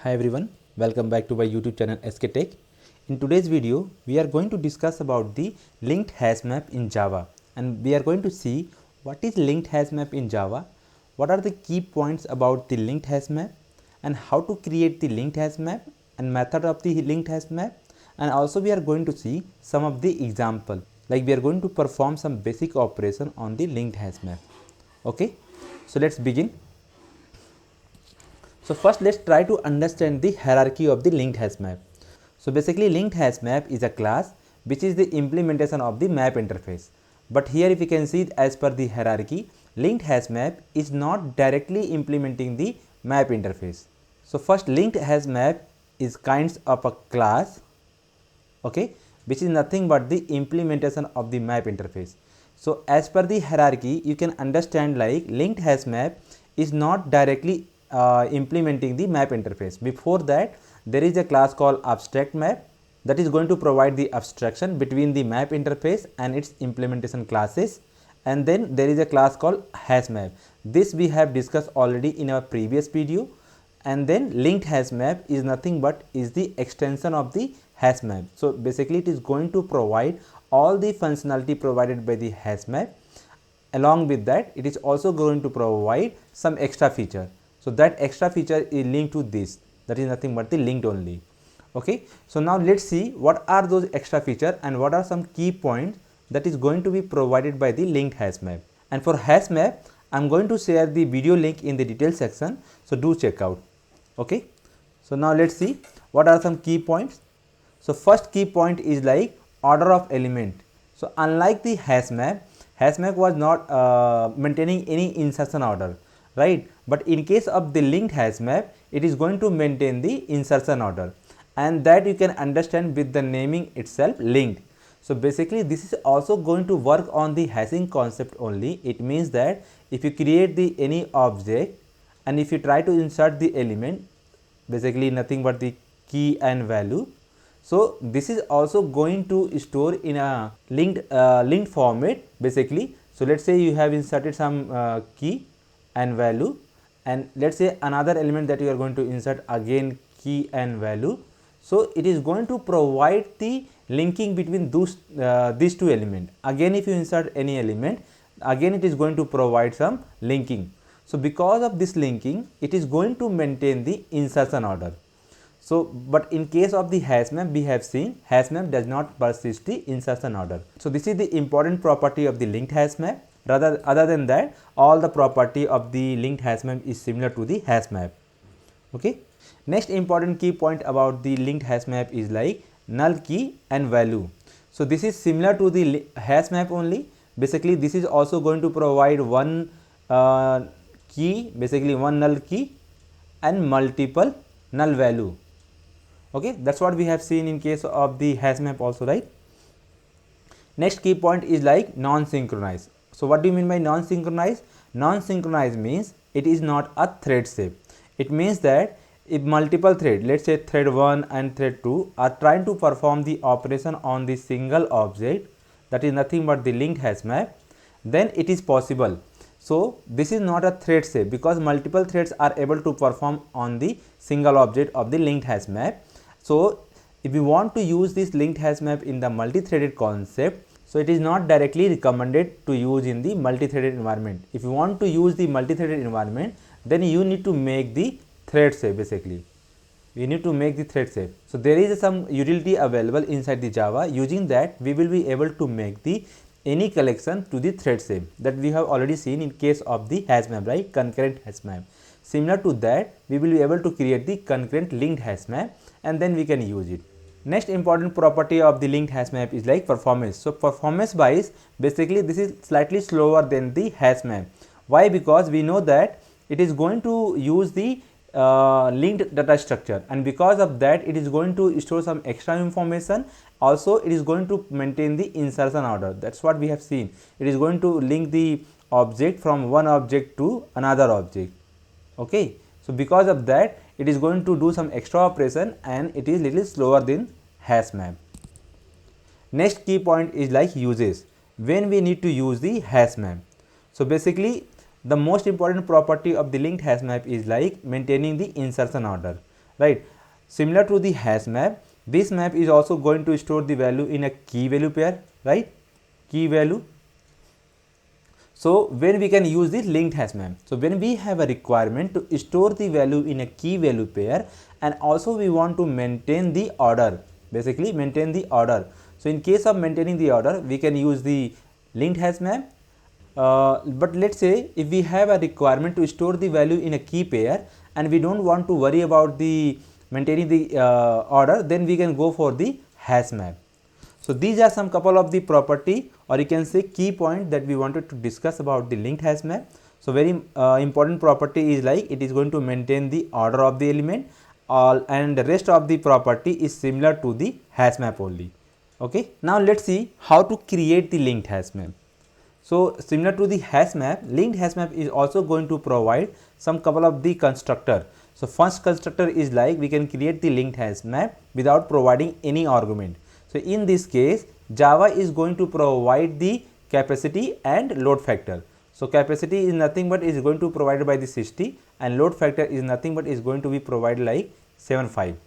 Hi everyone, welcome back to my YouTube channel SK Tech. In today's video, we are going to discuss about the linked hash map in Java, and we are going to see what is linked hash map in Java, what are the key points about the linked hash map, and how to create the linked hash map and method of the linked hash map, and also we are going to see some of the example, like we are going to perform some basic operation on the linked hash map. Okay, so let's begin. So first let's try to understand the hierarchy of the linked hash map. So basically linked hash map is a class which is the implementation of the map interface. But here if you can see as per the hierarchy, linked hash map is not directly implementing the map interface. So first linked hash map is kinds of a class, okay, which is nothing but the implementation of the map interface. So as per the hierarchy, you can understand like linked hash map is not directly implementing the map interface. Before that, there is a class called abstract map that is going to provide the abstraction between the map interface and its implementation classes, and then there is a class called hash map. This we have discussed already in our previous video. And then linked hash map is nothing but is the extension of the hash map. So basically it is going to provide all the functionality provided by the hash map. Along with that, it is also going to provide some extra feature. So that extra feature is linked to this, that is nothing but the linked only. Okay, so now let's see what are those extra feature and what are some key points that is going to be provided by the linked hash map. And for hash map, I am going to share the video link in the details section, so do check out. Okay, so now let's see what are some key points. So first key point is like order of element. So unlike the hash map was not maintaining any insertion order, right? But in case of the linked hash map, it is going to maintain the insertion order, and that you can understand with the naming itself, linked. So basically this is also going to work on the hashing concept only. It means that if you create the any object and if you try to insert the element, basically nothing but the key and value, so this is also going to store in a linked format basically. So let's say you have inserted some key and value, and let's say another element that you are going to insert again key and value. So it is going to provide the linking between those these two elements. Again if you insert any element, again it is going to provide some linking. So because of this linking, it is going to maintain the insertion order. So but in case of the hash map, we have seen hash map does not persist the insertion order. So this is the important property of the linked hash map. Rather other than that, all the property of the linked hash map is similar to the hash map. Okay, next important key point about the linked hash map is like null key and value. So this is similar to the hash map only. Basically this is also going to provide one key, basically one null key and multiple null value. Okay, that's what we have seen in case of the hash map also, right? Next key point is like non-synchronized. So what do you mean by non-synchronized? Non-synchronized means it is not a thread shape. It means that if multiple thread, let's say thread 1 and thread 2 are trying to perform the operation on the single object, that is nothing but the linked hash map, then it is possible. So this is not a thread shape because multiple threads are able to perform on the single object of the linked hash map. So if you want to use this linked hash map in the multi-threaded concept, so it is not directly recommended to use in the multi-threaded environment. If you want to use the multi-threaded environment, then you need to make the thread shape basically. We need to make the thread shape. So there is some utility available inside the Java. Using that, we will be able to make the any collection to the thread shape that we have already seen in case of the hash map, right? Concurrent hash map. Similar to that, we will be able to create the concurrent linked hash map, and then we can use it. Next important property of the linked hash map is like performance. So performance wise, basically this is slightly slower than the hash map. Why? Because we know that it is going to use the linked data structure, and because of that it is going to store some extra information. Also it is going to maintain the insertion order. That's what we have seen. It is going to link the object from one object to another object. Okay, so because of that it is going to do some extra operation, and it is little slower than hash map. Next key point is like uses, when we need to use the hash map. So basically the most important property of the linked hash map is like maintaining the insertion order. right? Similar to the hash map, this map is also going to store the value in a key value pair, right? Key value. So when we can use this linked hash map? So when we have a requirement to store the value in a key value pair, and also we want to maintain the order, basically maintain the order. So in case of maintaining the order, we can use the linked hash map. But let's say if we have a requirement to store the value in a key pair and we don't want to worry about the maintaining the order, then we can go for the hash map. So these are some couple of the property, or you can say key point, that we wanted to discuss about the linked hash map. So very important property is like it is going to maintain the order of the element, and the rest of the property is similar to the hash map only. Okay, now let's see how to create the linked hash map. So similar to the hash map, linked hash map is also going to provide some couple of the constructor. So first constructor is like we can create the linked hash map without providing any argument. So in this case, Java is going to provide the capacity and load factor. So capacity is nothing but is going to provided by the 60, and load factor is nothing but is going to be provided like 75.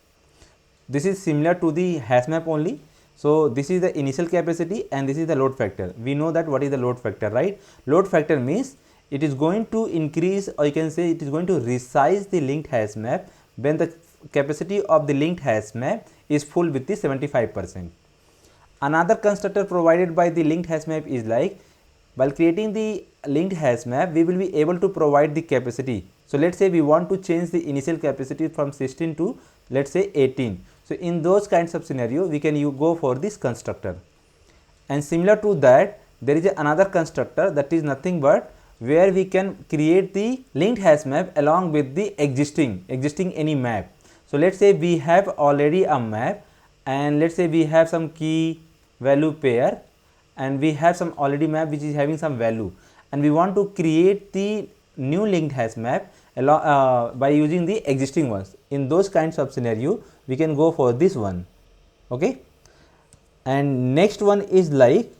This is similar to the hash map only. So this is the initial capacity and this is the load factor. We know that what is the load factor, right? Load factor means it is going to increase, or you can say it is going to resize the linked hash map when the capacity of the linked hash map is full with the 75%. Another constructor provided by the linked hash map is like, while creating the linked hash map, we will be able to provide the capacity. So let's say we want to change the initial capacity from 16 to let's say 18. So in those kinds of scenario, we can go for this constructor. And similar to that, there is another constructor that is nothing but where we can create the linked hash map along with the existing any map. So let's say we have already a map, and let's say we have some key value pair, and we have some already map which is having some value, and we want to create the new linked hash map by using the existing ones. In those kinds of scenario, we can go for this one. Okay, and next one is like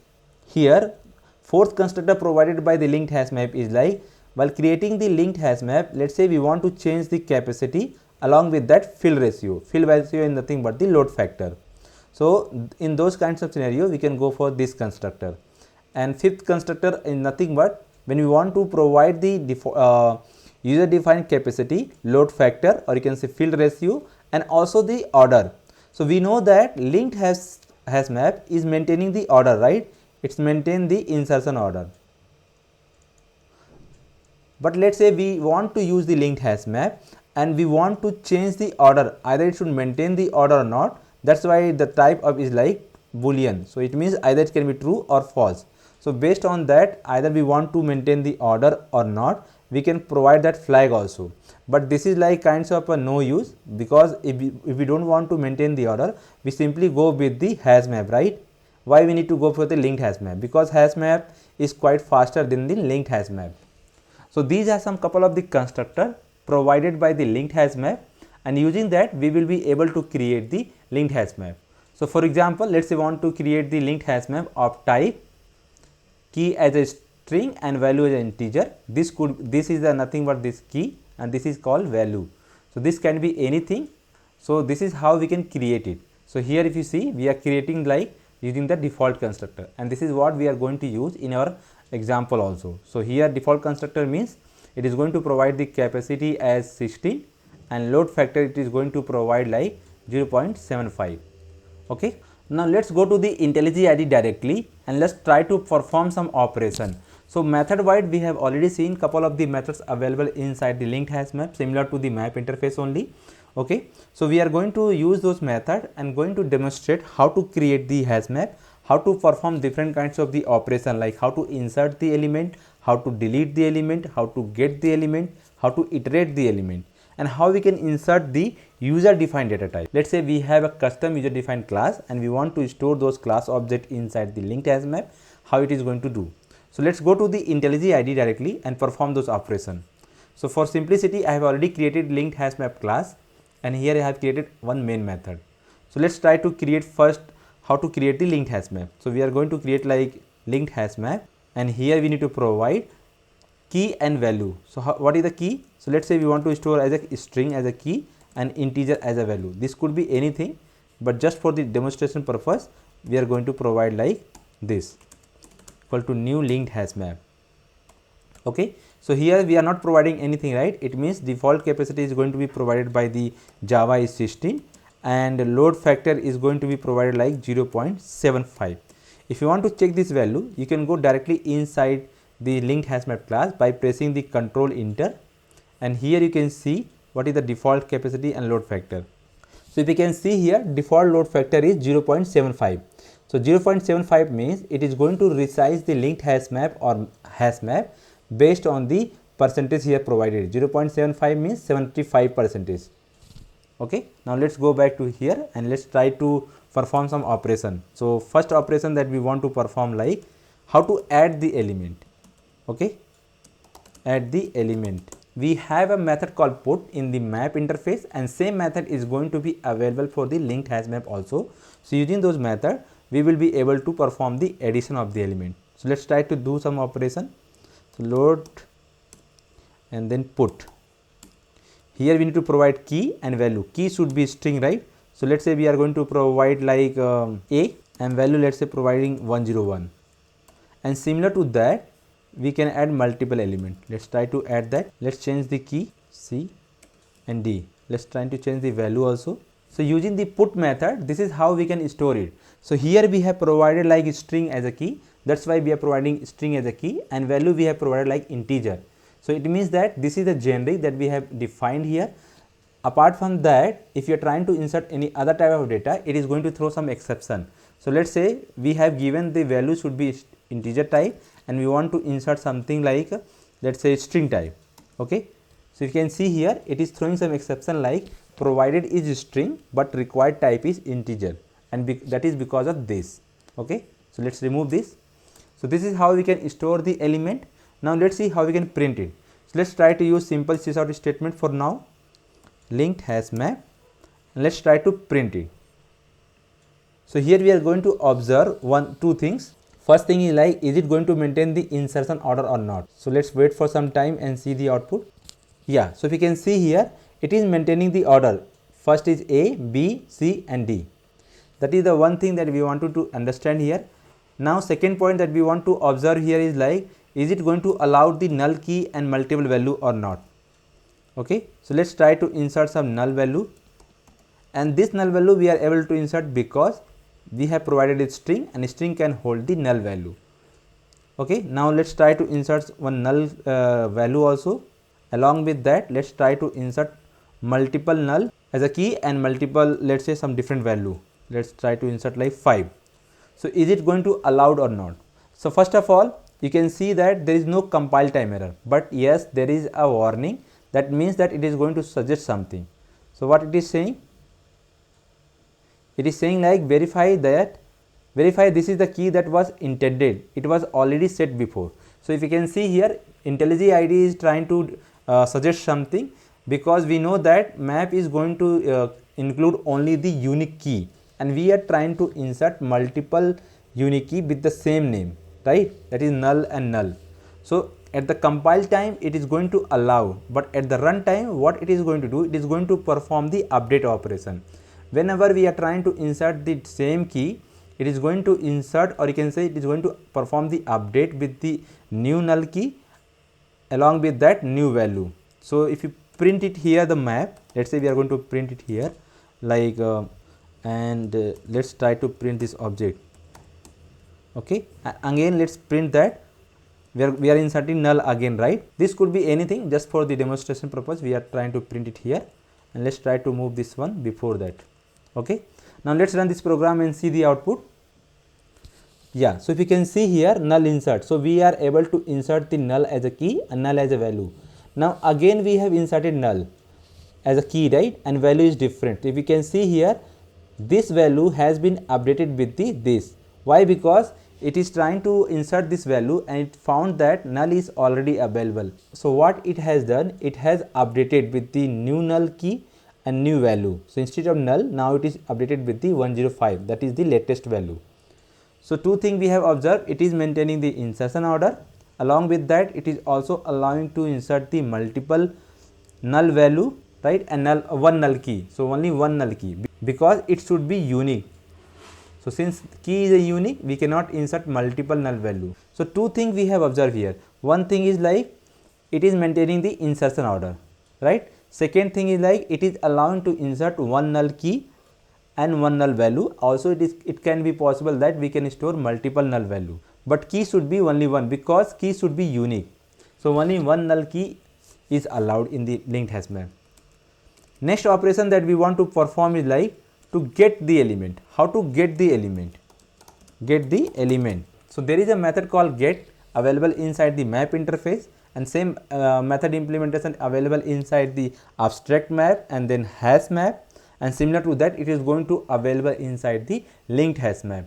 here, fourth constructor provided by the linked hash map is like, while creating the linked hash map, let's say we want to change the capacity along with that fill ratio. Fill ratio is nothing but the load factor. So in those kinds of scenario, we can go for this constructor. And fifth constructor is nothing but when we want to provide the user defined capacity, load factor, or you can say fill ratio, and also the order. So we know that linked hash map is maintaining the order, right? It's maintain the insertion order. But let's say we want to use the linked hash map and we want to change the order, either it should maintain the order or not. That's why the type of is like boolean. So it means either it can be true or false. So based on that, either we want to maintain the order or not, we can provide that flag also. But this is like kinds of a no use, because if we don't want to maintain the order, we simply go with the hash map, right? Why we need to go for the linked hash map? Because hash map is quite faster than the linked hash map. So these are some couple of the constructor provided by the linked hash map, and using that we will be able to create the linked hash map. So for example, let's say we want to create the linked hash map of type key as a string and value as an integer. This is the nothing but this key, and this is called value. So this can be anything. So this is how we can create it. So here if you see, we are creating like using the default constructor, and this is what we are going to use in our example also. So here default constructor means it is going to provide the capacity as 16, and load factor it is going to provide like 0.75. Okay, now let's go to the IntelliJ IDE directly and let's try to perform some operation. So method wide we have already seen couple of the methods available inside the linked hash map, similar to the map interface only. Okay, so we are going to use those methods and going to demonstrate how to create the hash map, how to perform different kinds of the operation, like how to insert the element, how to delete the element, how to get the element, how to iterate the element, and how we can insert the user defined data type. Let's say we have a custom user defined class and we want to store those class object inside the linked hash map, how it is going to do. So let's go to the IntelliJ IDE directly and perform those operations. So for simplicity, I have already created linked hash map class, and here I have created one main method. So let's try to create first how to create the linked hash map. So we are going to create like linked hash map, and here we need to provide key and value. So what is the key? So let's say we want to store as a string as a key, an integer as a value. This could be anything, but just for the demonstration purpose we are going to provide like this, equal to new linked hash map. Okay, so here we are not providing anything, right? It means default capacity is going to be provided by the Java is 16 and load factor is going to be provided like 0.75. if you want to check this value, you can go directly inside the linked hash map class by pressing the control enter, and here you can see what is the default capacity and load factor. So if you can see here, default load factor is 0.75. So 0.75 means it is going to resize the linked hash map or hash map based on the percentage here provided. 0.75 means 75 percentage. Okay, now let's go back to here and let's try to perform some operation. So first operation that we want to perform, like how to add the element. Okay, add the element. We have a method called put in the map interface, and same method is going to be available for the linked hash map also. So using those method we will be able to perform the addition of the element. So let's try to do some operation. So load and then put. Here we need to provide key and value. Key should be string, right? So let's say we are going to provide like a, and value let's say providing 101, and similar to that we can add multiple element. Let's try to add that. Let's change the key C and D. Let's try to change the value also. So using the put method, this is how we can store it. So here we have provided like string as a key, that's why we are providing string as a key, and value we have provided like integer. So it means that this is the generic that we have defined here. Apart from that, if you are trying to insert any other type of data, it is going to throw some exception. So let's say we have given the value should be integer type and we want to insert something like let's say string type. Okay, so you can see here it is throwing some exception like provided is string but required type is integer, and that is because of this. Okay, so let's remove this. So this is how we can store the element. Now let's see how we can print it. So let's try to use simple sysout statement for now, linked hash map, and let's try to print it. So here we are going to observe two things. First thing is like, is it going to maintain the insertion order or not? So let's wait for some time and see the output. Yeah, so if you can see here, it is maintaining the order. First is A, B, C and D. That is the one thing that we wanted to understand here. Now second point that we want to observe here is like, is it going to allow the null key and multiple value or not? Okay, so let's try to insert some null value, and this null value we are able to insert because we have provided a string, and a string can hold the null value. Okay, now let's try to insert one null value also. Along with that, let's try to insert multiple null as a key and multiple, let's say some different value. Let's try to insert like 5. So is it going to allowed or not? So first of all, you can see that there is no compile time error, but yes, there is a warning. That means that it is going to suggest something. So what it is saying? It is saying like verify this is the key that was intended. It was already set before. So if you can see here, IntelliJ IDE is trying to suggest something, because we know that map is going to include only the unique key, and we are trying to insert multiple unique key with the same name, right? That is null and null. So at the compile time it is going to allow, but at the run time what it is going to do, it is going to perform the update operation. Whenever we are trying to insert the same key, it is going to insert, or you can say it is going to perform the update with the new null key along with that new value. So if you print it here, the map, let's say we are going to print it here like let's try to print this object. Okay, again let's print that we are inserting null again, right? This could be anything, just for the demonstration purpose we are trying to print it here, and let's try to move this one before that. Okay, now let's run this program and see the output. Yeah, so if you can see here, null insert, so we are able to insert the null as a key and null as a value. Now again we have inserted null as a key, right, and value is different. If you can see here, this value has been updated with this. Why? Because it is trying to insert this value and it found that null is already available. So what it has done, it has updated with the new null key and new value. So instead of null, now it is updated with the 105, that is the latest value. So two things we have observed, it is maintaining the insertion order. Along with that, it is also allowing to insert the multiple null value right, and one null key. So only one null key because it should be unique. So since key is a unique, we cannot insert multiple null value. So two things we have observed here. One thing is like it is maintaining the insertion order, right? Second thing is like it is allowing to insert one null key and one null value. Also it can be possible that we can store multiple null value, but key should be only one because key should be unique. So only one null key is allowed in the linked hash map. Next operation that we want to perform is like to get the element. How to get the element? Get the element. So there is a method called get available inside the map interface, and same method implementation available inside the abstract map and then hash map, and similar to that it is going to available inside the linked hash map.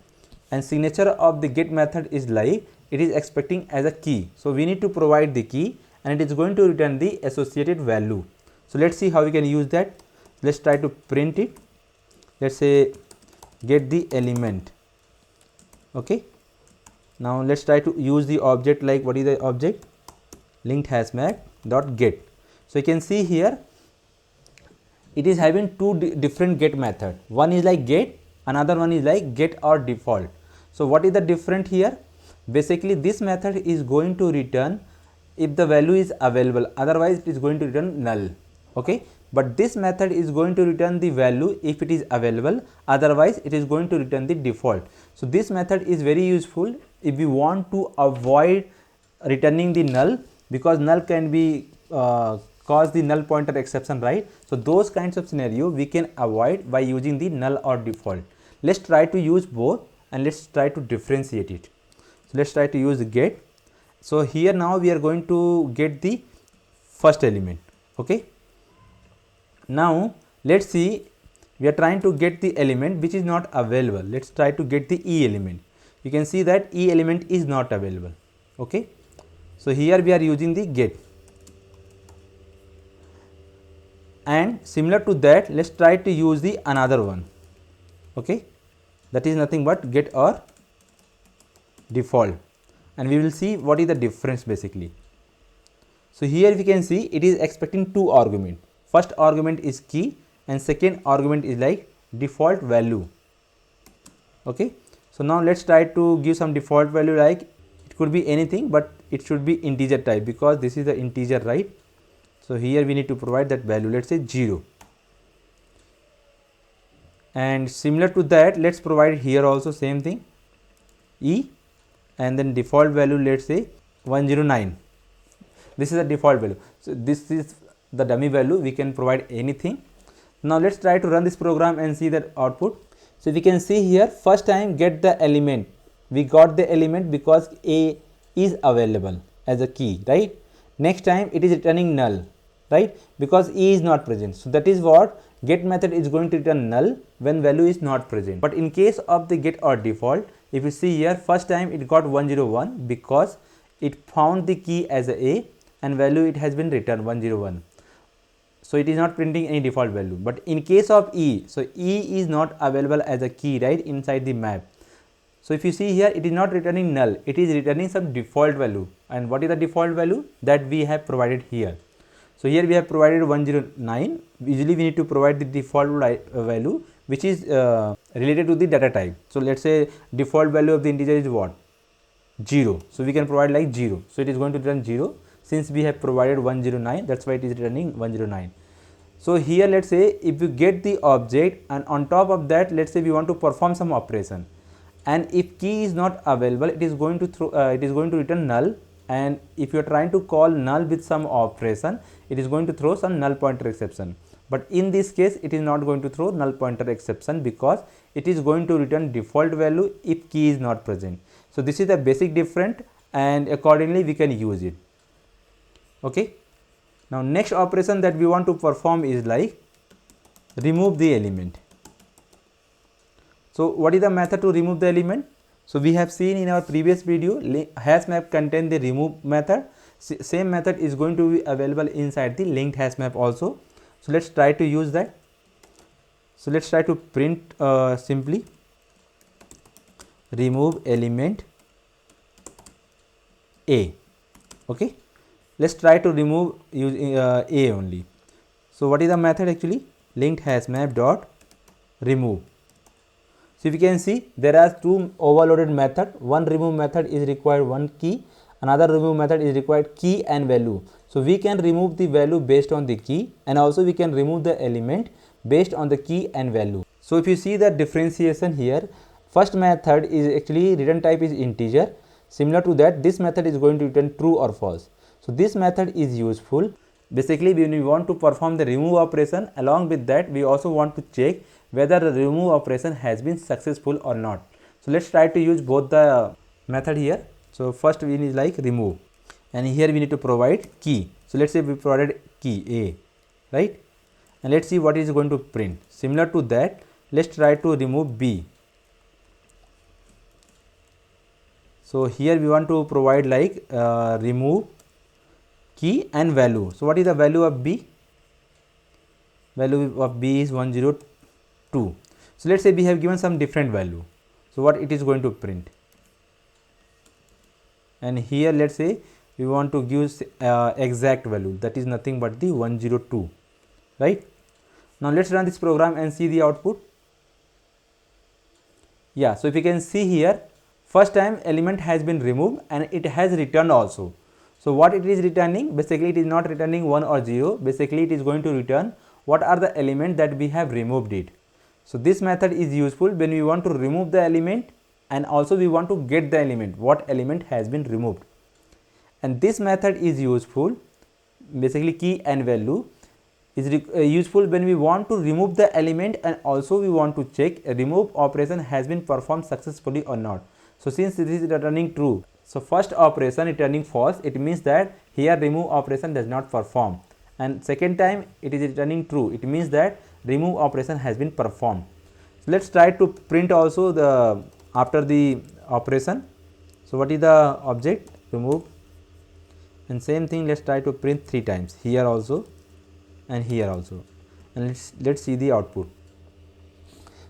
And signature of the get method is like it is expecting as a key. So we need to provide the key and it is going to return the associated value. So let's see how we can use that. Let's try to print it. Let's say get the element. Okay, now let's try to use the object. Like what is the object? Linked hash map dot get. So you can see here it is having two different get method. One is like get, another one is like get or default. So what is the different here? Basically this method is going to return if the value is available, otherwise it is going to return null. Okay, but this method is going to return the value if it is available, otherwise it is going to return the default. So this method is very useful if we want to avoid returning the null, because null can be cause the null pointer exception, right? So those kinds of scenario we can avoid by using the null or default. Let's try to use both and let's try to differentiate it. So let's try to use get. So here now we are going to get the first element. Okay, now let's see, we are trying to get the element which is not available. Let's try to get the E element. You can see that E element is not available. Okay, so here we are using the get, and similar to that let's try to use the another one. Okay, that is nothing but get or default, and we will see what is the difference basically. So here we can see it is expecting two argument. First argument is key and second argument is like default value. Okay, so now let's try to give some default value, like it could be anything but it should be integer type because this is the integer, right? So here we need to provide that value, let's say 0, and similar to that let's provide here also same thing, E, and then default value let's say 109. This is the default value. So this is the dummy value, we can provide anything. Now let's try to run this program and see the output. So we can see here first time get the element, we got the element because A is available as a key, right? Next time it is returning null, right, because E is not present. So that is what get method is going to return null when value is not present. But in case of the get or default, if you see here first time it got 101 because it found the key as a and value it has been returned 101. So it is not printing any default value. But in case of E, so E is not available as a key, right, inside the map. So if you see here it is not returning null, it is returning some default value. And what is the default value? That we have provided here. So here we have provided 109. Usually we need to provide the default value which is related to the data type. So let's say default value of the integer is what? 0. So we can provide like 0. So it is going to return 0. Since we have provided 109, that's why it is returning 109. So here let's say if you get the object and on top of that let's say we want to perform some operation, and if key is not available it is going to return null, and if you are trying to call null with some operation it is going to throw some null pointer exception. But in this case it is not going to throw null pointer exception because it is going to return default value if key is not present. So this is the basic difference and accordingly we can use it. Okay, now next operation that we want to perform is like remove the element. So what is the method to remove the element? So we have seen in our previous video hash map contain the remove method. Same method is going to be available inside the linked hash map also. So let's try to use that. So let's try to print simply remove element A. Okay, let's try to remove using A only. So what is the method actually? Linked hash map dot remove. So if you can see, there are two overloaded method. One remove method is required one key, another remove method is required key and value. So we can remove the value based on the key, and also we can remove the element based on the key and value. So if you see the differentiation here, first method is actually return type is integer. Similar to that, this method is going to return true or false. So this method is useful. Basically, when we want to perform the remove operation, along with that we also want to check whether the remove operation has been successful or not. So let's try to use both the method here. So first we need like remove, and here we need to provide key. So let's say we provided key A, right? And let's see what is going to print. Similar to that, let's try to remove B. So here we want to provide like remove key and value. So what is the value of B? Value of B is 102. So let's say we have given some different value. So what it is going to print? And here let's say we want to give exact value, that is nothing but the 102, right? Now let's run this program and see the output. Yeah, so if you can see here, first time element has been removed and it has returned also. So what it is returning? Basically it is not returning 1 or 0. Basically it is going to return what are the elements that we have removed it. So this method is useful when we want to remove the element, and also we want to get the element, what element has been removed. And this method is useful, basically key and value is useful when we want to remove the element, and also we want to check a remove operation has been performed successfully or not. So since this is returning true, so first operation returning false, it means that here remove operation does not perform, and second time it is returning true, it means that remove operation has been performed. So let's try to print also the after the operation. So what is the object? Remove, and same thing let's try to print 3 times, here also and here also, and let's see the output.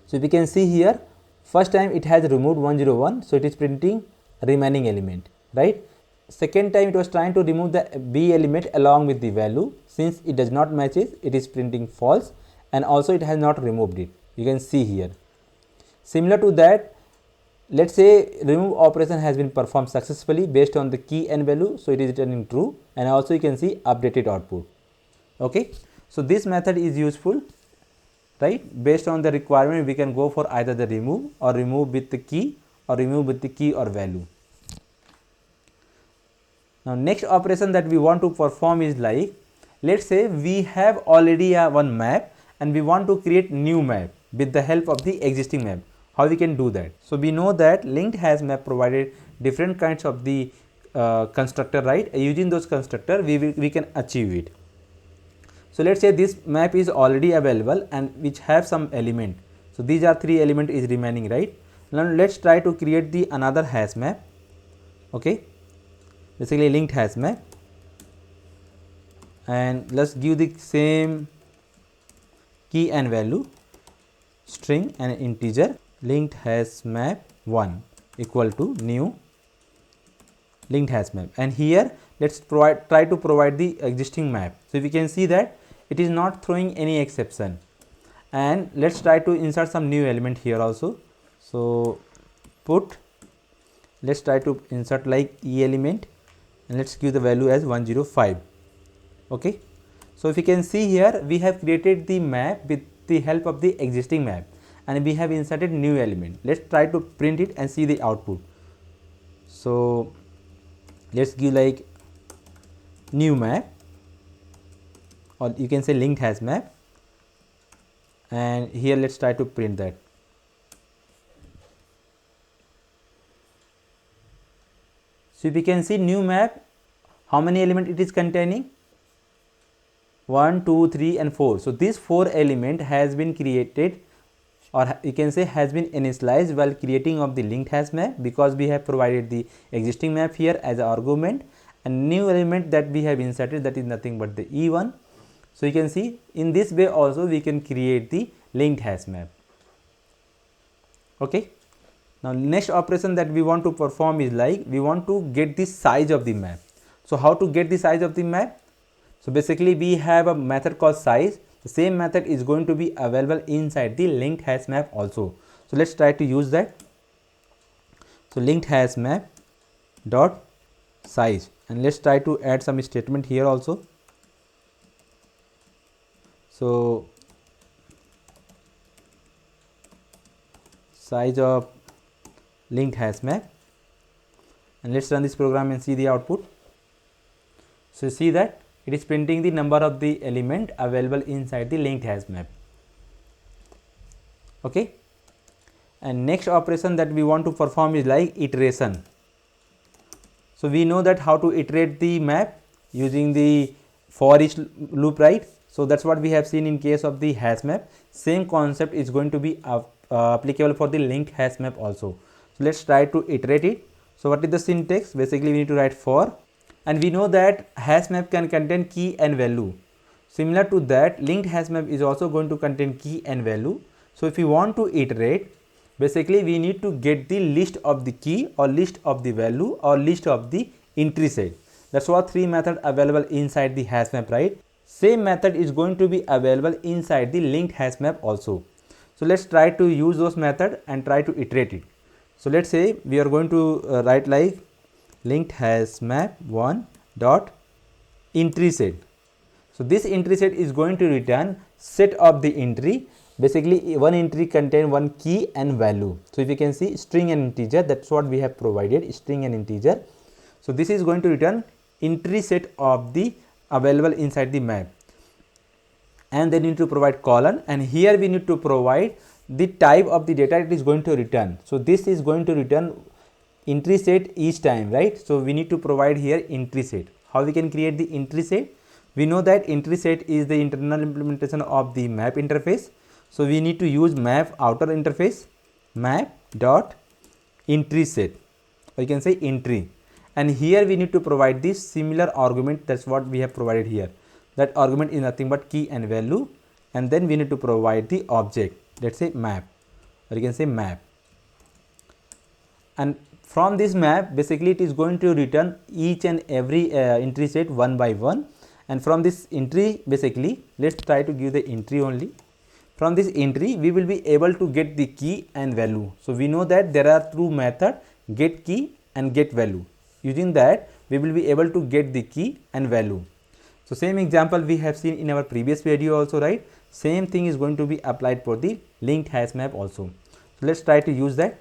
So if you can see here, first time it has removed 101, so it is printing remaining element, right? Second time it was trying to remove the B element along with the value. Since it does not matches, it is printing false, and also it has not removed it, you can see here. Similar to that, let's say remove operation has been performed successfully based on the key and value, so it is returning true, and also you can see updated output. Okay, so this method is useful, right? Based on the requirement we can go for either the remove or remove with the key or remove with the key or value. Now next operation that we want to perform is like, let's say we have already one map and we want to create new map with the help of the existing map. How we can do that? So we know that linked hash map provided different kinds of the constructor, right? Using those constructor we can achieve it. So let's say this map is already available and which have some element. So these are 3 element is remaining, right? Now let's try to create the another hash map. Okay, basically linked hash map, and let's give the same key and value, string and integer. Linked hash map 1 equal to new linked hash map, and here let's try to provide the existing map. So if you can see that it is not throwing any exception, and let's try to insert some new element here also. So put, let's try to insert like E element, and let's give the value as 105. Okay, so if you can see here, we have created the map with the help of the existing map, and we have inserted new element. Let's try to print it and see the output. So let's give like new map, or you can say linked hash map, and here let's try to print that. So if you can see new map, how many element it is containing? 1, 2, 3 and 4. So this 4 element has been created, or you can say has been initialized while creating of the linked hash map, because we have provided the existing map here as an argument, and new element that we have inserted, that is nothing but the E1. So you can see in this way also we can create the linked hash map. Okay, now next operation that we want to perform is like, we want to get the size of the map. So how to get the size of the map? So basically we have a method called size. The same method is going to be available inside the linked hash map also. So let's try to use that. So linked hash map dot size, and let's try to add some statement here also. So size of linked hash map, and let's run this program and see the output. So see that it is printing the number of the element available inside the linked hash map. Okay, and next operation that we want to perform is like iteration. So we know that how to iterate the map using the for each loop, right? So that's what we have seen in case of the hash map. Same concept is going to be applicable for the linked hash map also. So let's try to iterate it. So what is the syntax? Basically we need to write for, and we know that hash map can contain key and value. Similar to that, linked hash map is also going to contain key and value. So if we want to iterate, basically we need to get the list of the key or list of the value or list of the entry set. That's what three methods available inside the hash map, right? Same method is going to be available inside the linked hash map also. So let's try to use those methods and try to iterate it. So let's say we are going to write like linked hash map 1 dot entry set. So this entry set is going to return set of the entry. Basically one entry contain one key and value. So if you can see string and integer, that's what we have provided, string and integer. So this is going to return entry set of the available inside the map, and then you need to provide colon, and here we need to provide the type of the data it is going to return. So this is going to return entry set each time, right? So we need to provide here entry set. How we can create the entry set? We know that entry set is the internal implementation of the map interface. So we need to use map outer interface map dot entry set, or you can say entry, and here we need to provide this similar argument. That's what we have provided here. That argument is nothing but key and value, and then we need to provide the object, let's say map, or you can say map, and from this map basically it is going to return each and every entry set one by one. And from this entry, basically let's try to give the entry only. From this entry we will be able to get the key and value. So we know that there are two methods, get key and get value. Using that we will be able to get the key and value. So same example we have seen in our previous video also, right? Same thing is going to be applied for the linked hash map also. So let's try to use that.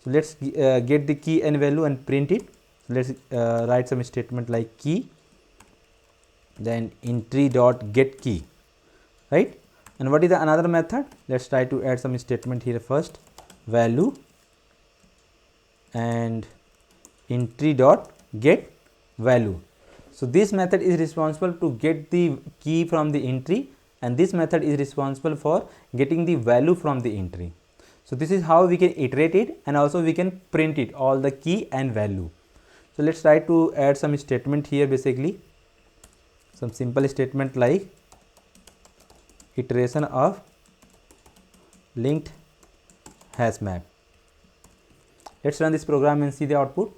So let's get the key and value and print it. So let's write some statement like key, then entry dot get key, right? And what is the another method? Let's try to add some statement here first, value and entry dot get value. So this method is responsible to get the key from the entry, and this method is responsible for getting the value from the entry. So this is how we can iterate it, and also we can print it, all the key and value. So let's try to add some statement here, basically some simple statement like iteration of linked hash map. Let's run this program and see the output.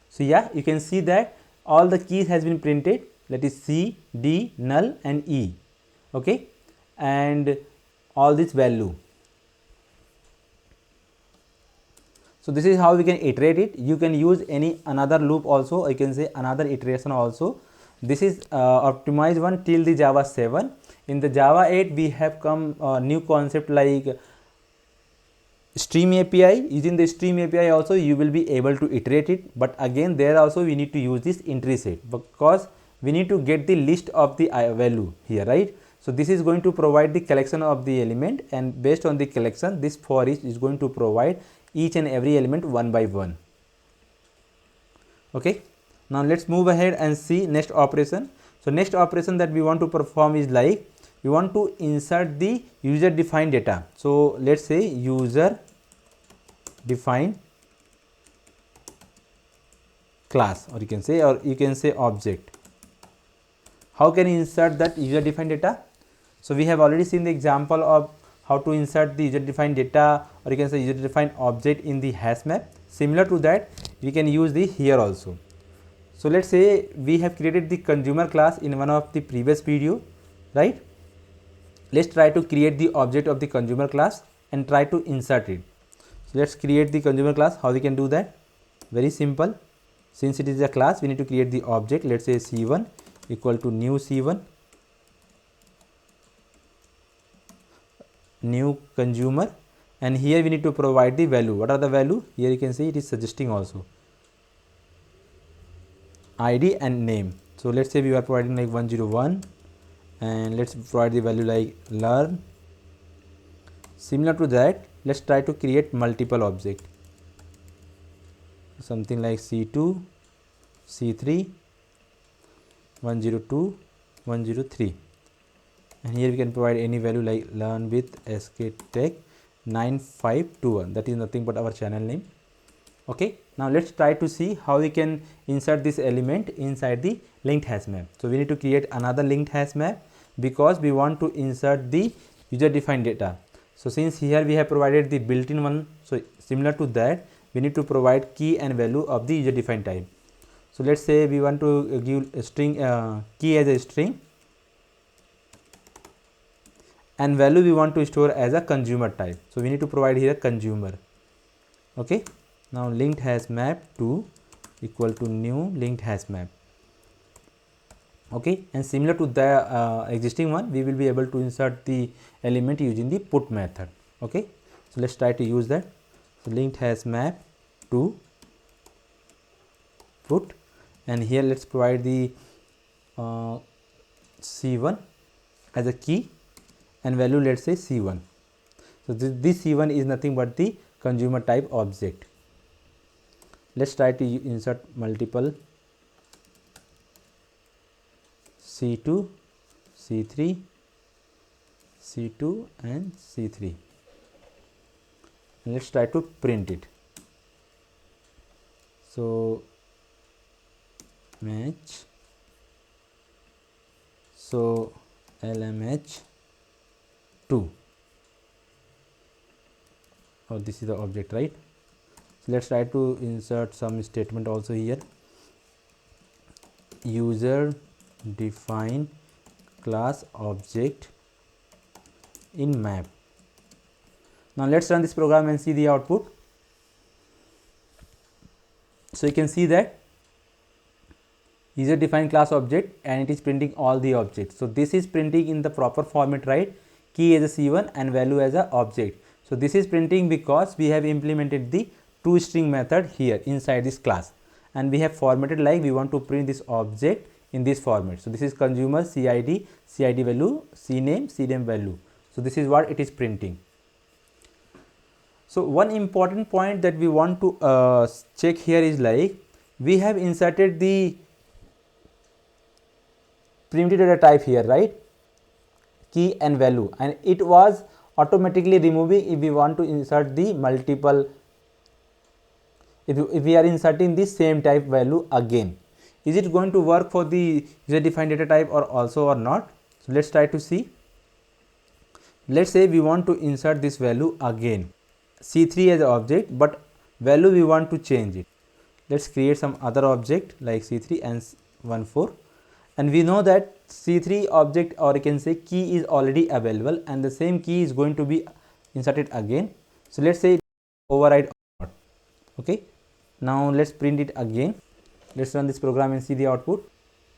So yeah, you can see that all the keys has been printed, that is C, D, null and E, okay, and all this value. So this is how we can iterate it. You can use any another loop also, or you can say another iteration also. This is optimized one till the Java 7. In the Java 8 we have come new concept like Stream API. Using the Stream API also you will be able to iterate it, but again there also we need to use this entry set, because we need to get the list of the value here, right? So this is going to provide the collection of the element, and based on the collection this for each is going to provide each and every element one by one. Okay, now let's move ahead and see next operation. So next operation that we want to perform is like we want to insert the user defined data. So let's say user defined class, or you can say object. How can you insert that user defined data? So we have already seen the example of how to insert the user defined data, or you can say user defined object in the hash map. Similar to that we can use the here also. So let's say we have created the consumer class in one of the previous video, right? Let's try to create the object of the consumer class and try to insert it. So let's create the consumer class. How we can do that? Very simple. Since it is a class, we need to create the object. Let's say C1 equal to new C1, new consumer, and here we need to provide the value. What are the value? Here you can see it is suggesting also ID and name. So let's say we are providing like 101, and let's provide the value like learn. Similar to that, let's try to create multiple object, something like C2, C3, 102, 103, and here we can provide any value like learn with skTech 9521. That is nothing but our channel name. Okay, now let's try to see how we can insert this element inside the linked hash map. So we need to create another linked hash map because we want to insert the user defined data. So since here we have provided the built-in one, so similar to that we need to provide key and value of the user defined type. So let's say we want to give a string key as a string, and value we want to store as a consumer type. So we need to provide here consumer. Okay, now linked hash map 2 equal to new linked hash map. Okay, and similar to the existing one, we will be able to insert the element using the put method. Okay, so let's try to use that. So linked hash map 2 put, and here let's provide the C1 as a key and value, let's say C1. So this C1 is nothing but the consumer type object. Let's try to insert multiple C2, C3, C2 and C3, and let's try to print it. So match, so LMH 2, or this is the object, right? So let's try to insert some statement also here. User define class object in map. Now let's run this program and see the output. So you can see that user defined class object, and it is printing all the objects. So this is printing in the proper format, right? Key as a C1 and value as a object. So this is printing because we have implemented the toString method here inside this class, and we have formatted like we want to print this object in this format. So this is consumer CID, CID value, CNAME, CNAME value. So this is what it is printing. So one important point that we want to check here is like we have inserted the primitive data type here, right? Key and value, and it was automatically removing if we want to insert the multiple, if we are inserting the same type value again. Is it going to work for the user defined data type or also or not? So let's try to see. Let's say we want to insert this value again, C3 as an object, but value we want to change it. Let's create some other object like C3 and 14, and we know that C3 object, or you can say key, is already available, and the same key is going to be inserted again. So let's say override or not. Okay, now let's print it again. Let's run this program and see the output.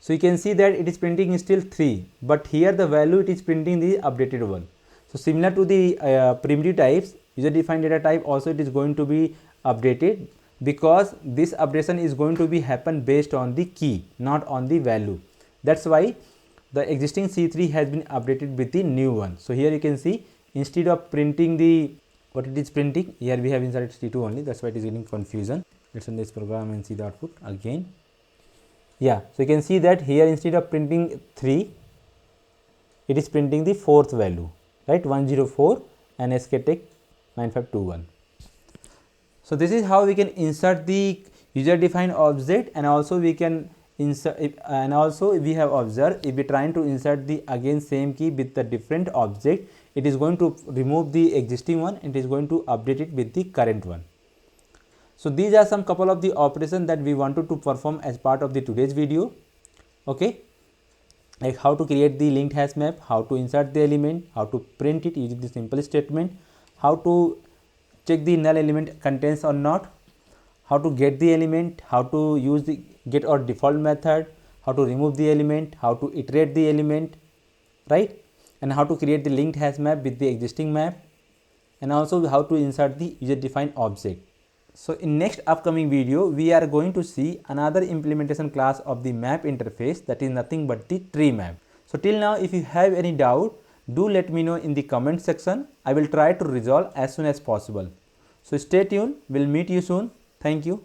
So you can see that it is printing still 3, but here the value it is printing the updated one. So similar to the primitive types, user defined data type also it is going to be updated, because this updation is going to be happen based on the key, not on the value. That's why the existing C3 has been updated with the new one. So here you can see, instead of printing the what it is printing, here we have inserted C2 only. That's why it is getting confusion. Let's run this program and see the output again. Yeah, so you can see that here instead of printing 3, it is printing the 4th value, right? 104 and skTech 9521. So this is how we can insert the user defined object, and also we can insert, and also we have observed if we trying to insert the again same key with the different object, it is going to remove the existing one and it is going to update it with the current one. So these are some couple of the operations that we wanted to perform as part of the today's video. Okay, like how to create the linked hash map, how to insert the element, how to print it using the simple statement, how to check the null element contains or not, how to get the element, how to use the get or default method, how to remove the element, how to iterate the element, right, and how to create the linked hash map with the existing map, and also how to insert the user defined object. So in next upcoming video, we are going to see another implementation class of the map interface, that is nothing but the tree map. So till now, if you have any doubt, do let me know in the comment section. I will try to resolve as soon as possible. So stay tuned. We'll meet you soon. Thank you.